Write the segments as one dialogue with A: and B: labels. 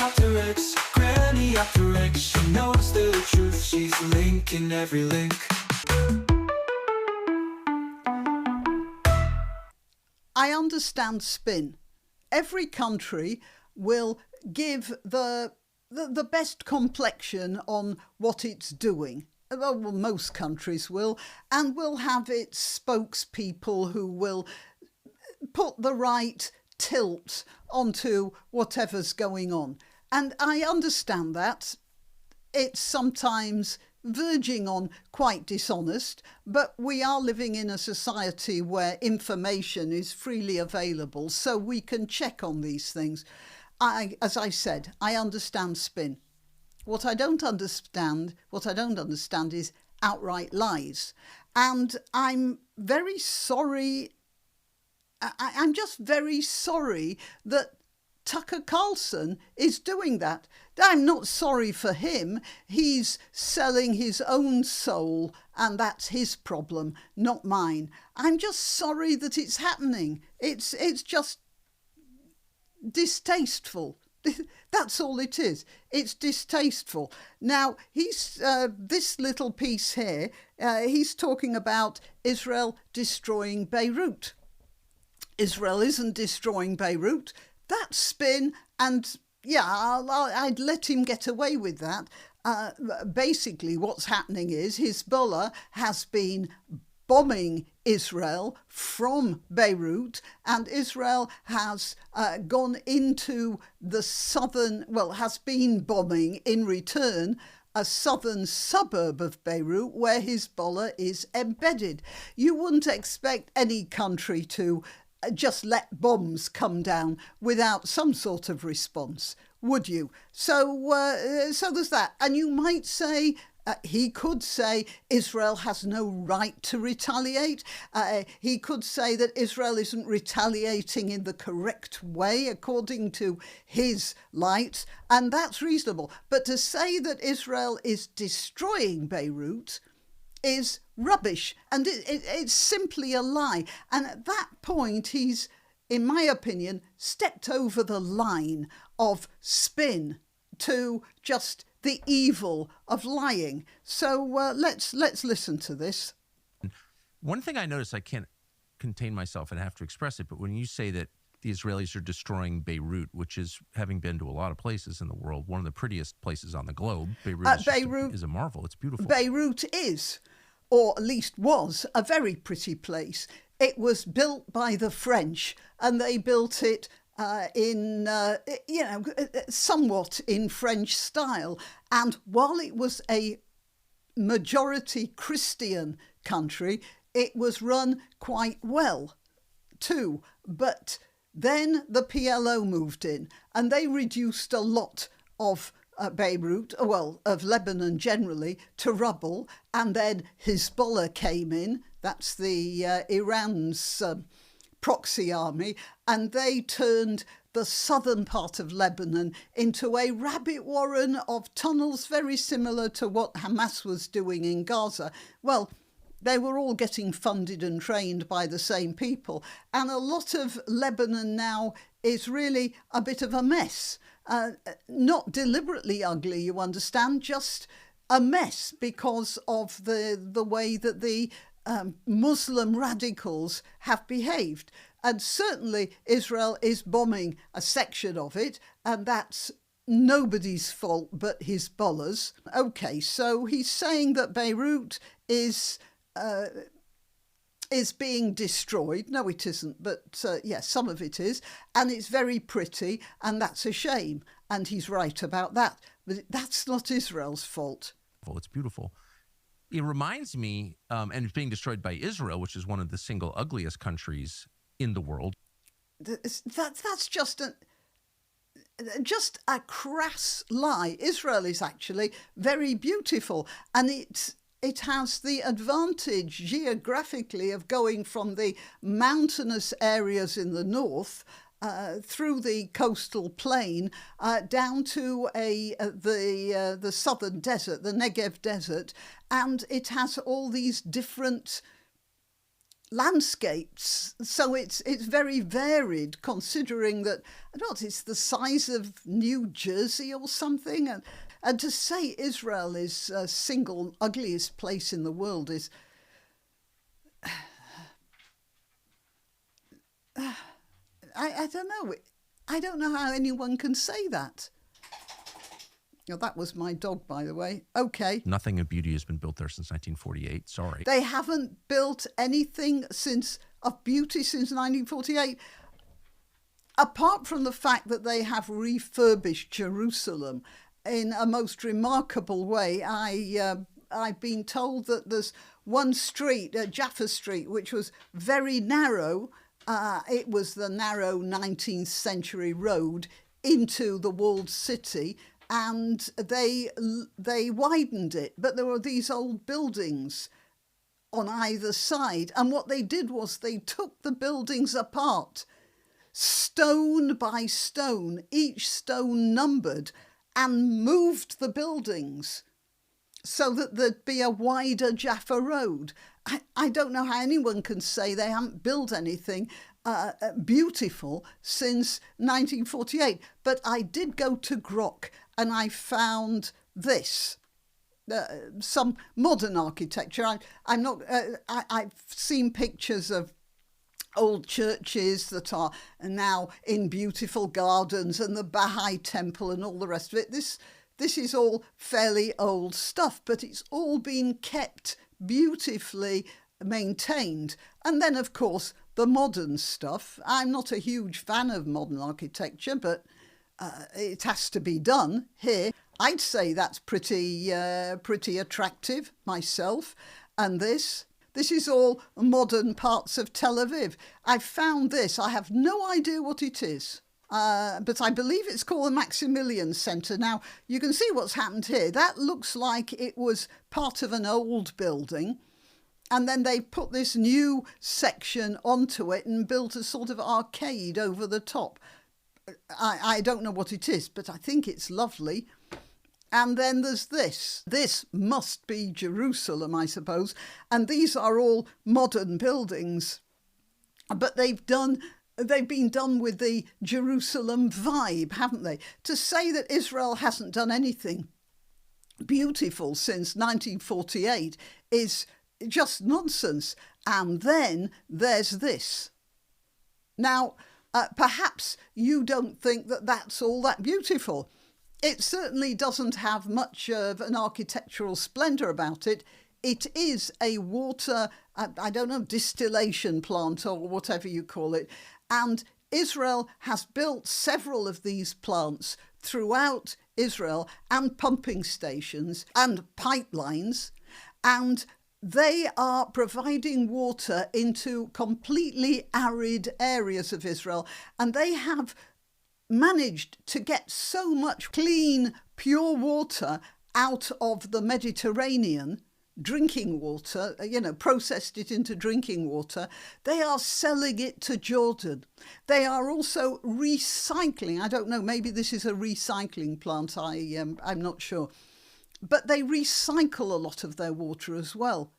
A: granniopteryx, granniopteryx. She knows the truth, she's linking every link.
B: I understand spin. Every country will give the best complexion on what it's doing. Well, most countries will, and will have its spokespeople who will put the right tilt onto whatever's going on. And I understand that. It's sometimes verging on quite dishonest, but we are living in a society where information is freely available, so we can check on these things. As I said, I understand spin. What I don't understand is outright lies. And I'm very sorry. I'm just very sorry that Tucker Carlson is doing that. I'm not sorry for him. He's selling his own soul, and that's his problem, not mine. I'm just sorry that it's happening. It's just distasteful. That's all it is. It's distasteful. Now, he's this little piece here, he's talking about Israel destroying Beirut. Israel isn't destroying Beirut. That's spin, and yeah, I'd let him get away with that. Basically, what's happening is Hezbollah has been bombing Israel from Beirut, and Israel has gone into the has been bombing in return a southern suburb of Beirut where Hezbollah is embedded. You wouldn't expect any country to just let bombs come down without some sort of response, would you? So there's that. And you might say, he could say Israel has no right to retaliate. He could say that Israel isn't retaliating in the correct way according to his lights, and that's reasonable. But to say that Israel is destroying Beirut is rubbish, and it's simply a lie. And at that point, he's, in my opinion, stepped over the line of spin to just the evil of lying. So let's listen to this.
C: One thing I noticed, I can't contain myself and have to express it, but when you say that the Israelis are destroying Beirut, which is, having been to a lot of places in the world, one of the prettiest places on the globe, Beirut is a marvel. It's beautiful.
B: Beirut is, or at least was, a very pretty place. It was built by the French, and they built it somewhat in French style. And while it was a majority Christian country, it was run quite well too. But then the PLO moved in, and they reduced a lot of Beirut, of Lebanon generally, to rubble. And then Hezbollah came in. That's the Iran's proxy army, and they turned the southern part of Lebanon into a rabbit warren of tunnels very similar to what Hamas was doing in Gaza. Well, they were all getting funded and trained by the same people, and a lot of Lebanon now is really a bit of a mess. Not deliberately ugly, you understand, just a mess because of the way that the Muslim radicals have behaved. And certainly Israel is bombing a section of it, and that's nobody's fault but Hezbollah's. Okay, so he's saying that Beirut is being destroyed. No, it isn't, but yes, some of it is, and it's very pretty, and that's a shame, and he's right about that. But that's not Israel's fault.
C: Well, it's beautiful. It reminds me, and it's being destroyed by Israel, which is one of the single ugliest countries in the world.
B: That's just a crass lie. Israel is actually very beautiful, and it has the advantage geographically of going from the mountainous areas in the north through the coastal plain down to the southern desert, the Negev desert, and it has all these different landscapes. So it's very varied, considering that it's the size of New Jersey or something. And to say Israel is a single ugliest place in the world is... I don't know. I don't know how anyone can say that. Oh, that was my dog, by the way. Okay.
C: Nothing of beauty has been built there since 1948. Sorry.
B: They haven't built anything of beauty since 1948, apart from the fact that they have refurbished Jerusalem in a most remarkable way. I've been told that there's one street, Jaffa Street, which was very narrow. It was the narrow 19th century road into the walled city, and they widened it. But there were these old buildings on either side. And what they did was they took the buildings apart, stone by stone, each stone numbered, and moved the buildings so that there'd be a wider Jaffa Road. I don't know how anyone can say they haven't built anything beautiful since 1948. But I did go to Grok and I found this. Some modern architecture. I've seen pictures of old churches that are now in beautiful gardens and the Baha'i temple and all the rest of it. This is all fairly old stuff, but it's all been kept beautifully maintained. And then, of course, the modern stuff. I'm not a huge fan of modern architecture, but it has to be done here. I'd say that's pretty attractive myself. And this is all modern parts of Tel Aviv. I found this. I have no idea what it is. But I believe it's called the Maximilian Centre. Now, you can see what's happened here. That looks like it was part of an old building. And then they put this new section onto it and built a sort of arcade over the top. I don't know what it is, but I think it's lovely. And then there's this. This must be Jerusalem, I suppose. And these are all modern buildings. But they've been done with the Jerusalem vibe, haven't they? To say that Israel hasn't done anything beautiful since 1948 is just nonsense. And then there's this. Now, perhaps you don't think that that's all that beautiful. It certainly doesn't have much of an architectural splendour about it. It is a water, distillation plant or whatever you call it. And Israel has built several of these plants throughout Israel, and pumping stations and pipelines. And they are providing water into completely arid areas of Israel. And they have managed to get so much clean, pure water out of the Mediterranean, drinking water, processed it into drinking water. They are selling it to Jordan. They are also recycling. I don't know, maybe this is a recycling plant. I'm not sure. But they recycle a lot of their water as well.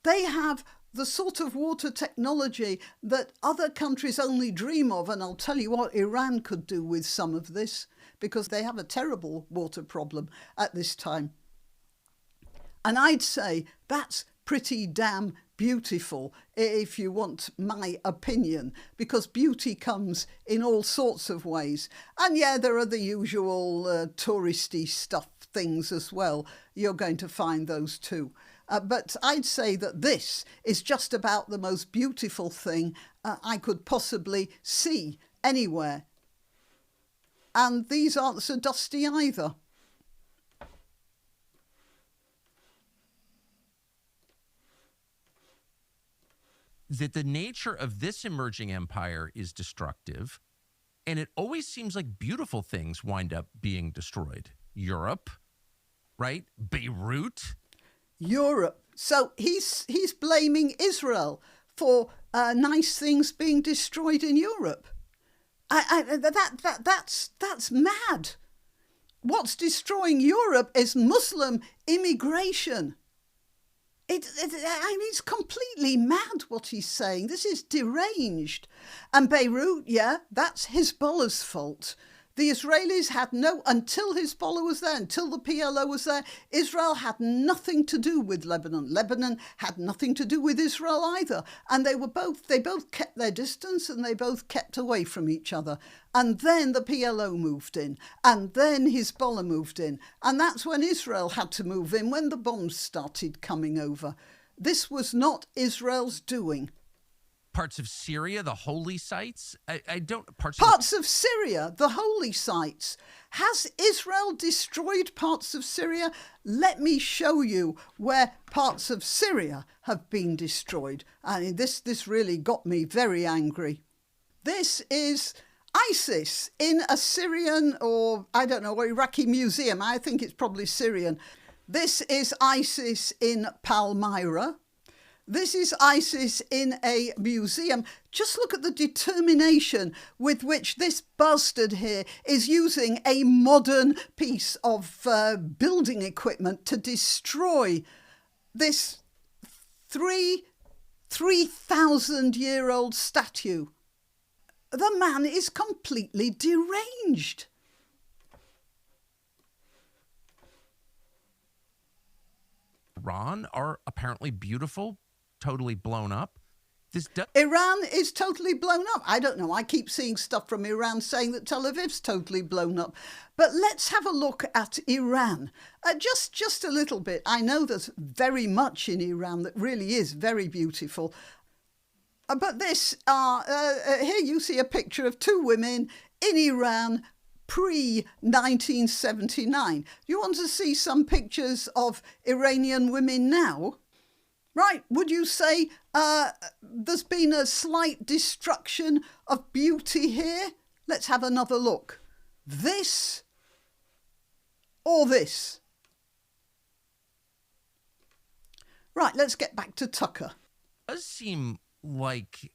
B: They have the sort of water technology that other countries only dream of. And I'll tell you what, Iran could do with some of this, because they have a terrible water problem at this time. And I'd say that's pretty damn beautiful, if you want my opinion, because beauty comes in all sorts of ways. And yeah, there are the usual touristy stuff things as well. You're going to find those too. But I'd say that this is just about the most beautiful thing I could possibly see anywhere. And these aren't so dusty either.
C: That the nature of this emerging empire is destructive, and it always seems like beautiful things wind up being destroyed. Europe, right? Beirut.
B: Europe. So he's blaming Israel for nice things being destroyed in Europe. That's mad. What's destroying Europe is Muslim immigration. I mean, it's completely mad what he's saying. This is deranged. And Beirut, yeah, that's Hezbollah's fault. The Israelis had until Hezbollah was there, until the PLO was there, Israel had nothing to do with Lebanon. Lebanon had nothing to do with Israel either. And they both kept their distance and they both kept away from each other. And then the PLO moved in. And then Hezbollah moved in. And that's when Israel had to move in, when the bombs started coming over. This was not Israel's doing.
C: Parts of Syria, the holy sites? I don't...
B: Parts of Syria, the holy sites. Has Israel destroyed parts of Syria? Let me show you where parts of Syria have been destroyed. I mean, this really got me very angry. This is ISIS in a Syrian or, I don't know, Iraqi museum. I think it's probably Syrian. This is ISIS in Palmyra. This is ISIS in a museum. Just look at the determination with which this bastard here is using a modern piece of building equipment to destroy this 3,000-year-old statue. The man is completely deranged.
C: Iran are apparently beautiful, totally blown up.
B: Iran is totally blown up. I don't know. I keep seeing stuff from Iran saying that Tel Aviv's totally blown up. But let's have a look at Iran. Just a little bit. I know there's very much in Iran that really is very beautiful. But this, here you see a picture of two women in Iran pre-1979. You want to see some pictures of Iranian women now? Right, would you say there's been a slight destruction of beauty here? Let's have another look. This or this? Right, let's get back to Tucker.
C: It does seem like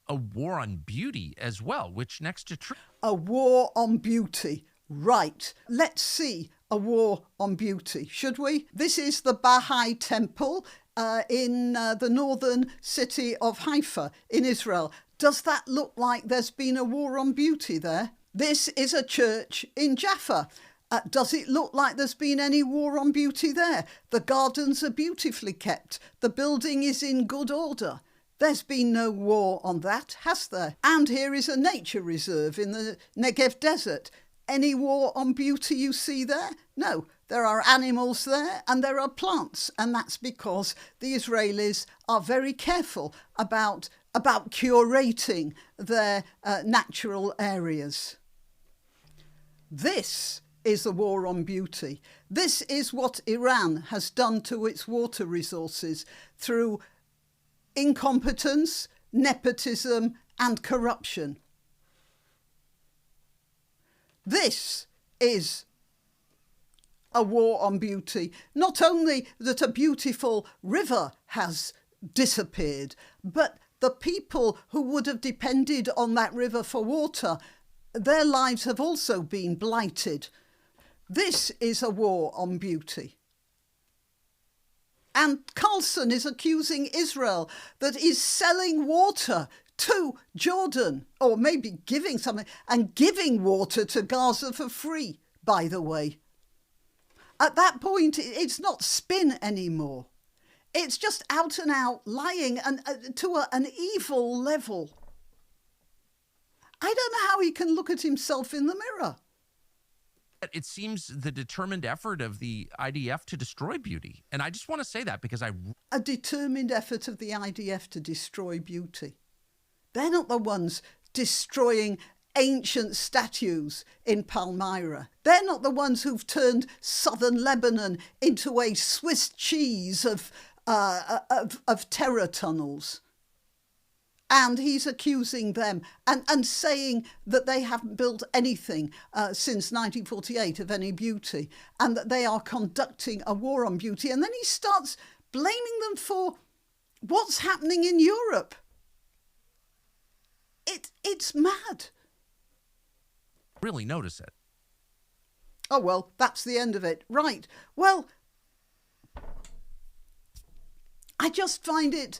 C: a war on beauty as well, which next to truth.
B: A war on beauty. Right, let's see a war on beauty, should we? This is the Baha'i Temple in the northern city of Haifa in Israel. Does that look like there's been a war on beauty there? This is a church in Jaffa. Does it look like there's been any war on beauty there? The gardens are beautifully kept. The building is in good order. There's been no war on that, has there? And here is a nature reserve in the Negev desert. Any war on beauty you see there? No. There are animals there and there are plants, and that's because the Israelis are very careful about curating their natural areas. This is the war on beauty. This is what Iran has done to its water resources through incompetence, nepotism, and corruption. This is a war on beauty. Not only that a beautiful river has disappeared, but the people who would have depended on that river for water, their lives have also been blighted. This is a war on beauty. And Carlson is accusing Israel that is selling water to Jordan, or maybe giving something, and giving water to Gaza for free, by the way. At that point, it's not spin anymore. It's just out and out lying and to an evil level. I don't know how he can look at himself in the mirror.
C: It seems the determined effort of the IDF to destroy beauty. And I just want to say that because
B: A determined effort of the IDF to destroy beauty. They're not the ones destroying ancient statues in Palmyra. They're not the ones who've turned southern Lebanon into a Swiss cheese of terror tunnels. And he's accusing them and saying that they haven't built anything since 1948 of any beauty, and that they are conducting a war on beauty. And then he starts blaming them for what's happening in Europe. It's mad.
C: Really notice it.
B: Oh, well, that's the end of it. Right. Well, I just find it...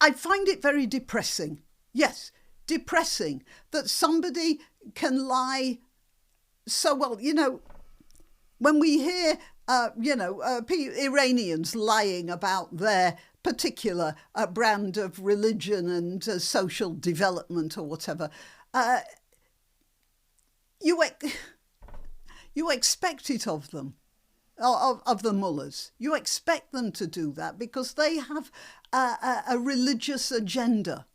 B: I find it very depressing. Yes, depressing that somebody can lie so well. You know, when we hear, Iranians lying about their particular brand of religion and social development or whatever, you expect it of them. Of the mullahs. You expect them to do that because they have a religious agenda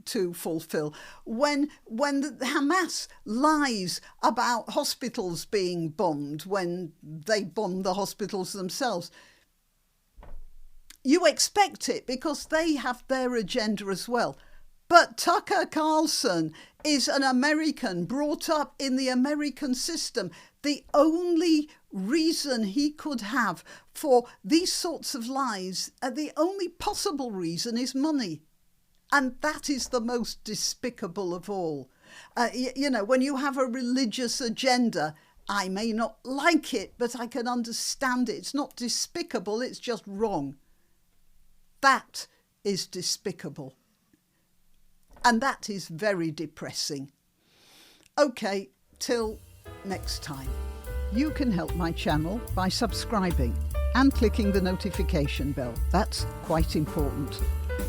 B: to fulfill. When the Hamas lies about hospitals being bombed, when they bomb the hospitals themselves, you expect it because they have their agenda as well. But Tucker Carlson is an American brought up in the American system. The only reason he could have for these sorts of lies, the only possible reason is money. And that is the most despicable of all. When you have a religious agenda, I may not like it, but I can understand it. It's not despicable, it's just wrong. That is despicable. And that is very depressing. Okay, till next time. You can help my channel by subscribing and clicking the notification bell. That's quite important.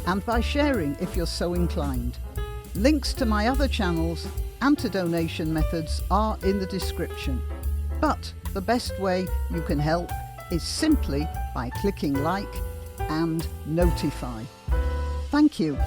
B: And by sharing if you're so inclined. Links to my other channels and to donation methods are in the description. But the best way you can help is simply by clicking like and notify. Thank you.